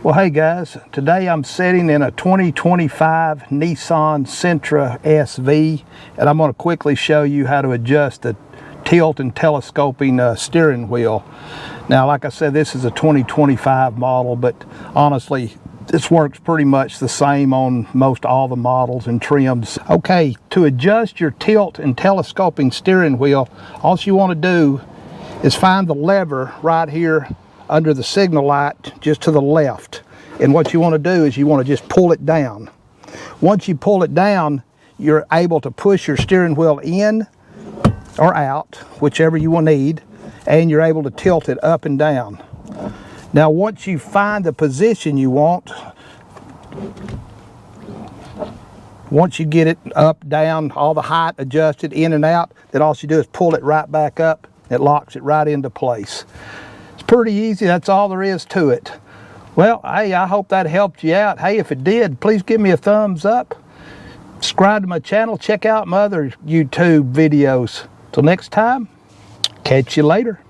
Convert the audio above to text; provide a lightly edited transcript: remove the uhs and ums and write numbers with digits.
Well, hey guys, today I'm sitting in a 2025 Nissan Sentra SV, and I'm going to quickly show you how to adjust the tilt and telescoping steering wheel. Now, like I said, this is a 2025 model, but honestly, this works pretty much the same on most all the models and trims. Okay, to adjust your tilt and telescoping steering wheel, all you want to do is find the lever right here under the signal light just to the left, and what you want to do is you want to just pull it down. Once you pull it down, you're able to push your steering wheel in or out, whichever you will need, and you're able to tilt it up and down. Now once you find the position you want, once you get it up, down, all the height adjusted, in and out, then all you do is pull it right back up. It locks it right into place. Pretty easy. That's all there is to it. Well, hey, I hope that helped you out. Hey, if it did, please give me a thumbs up, subscribe to my channel, check out my other YouTube videos. Till next time, catch you later.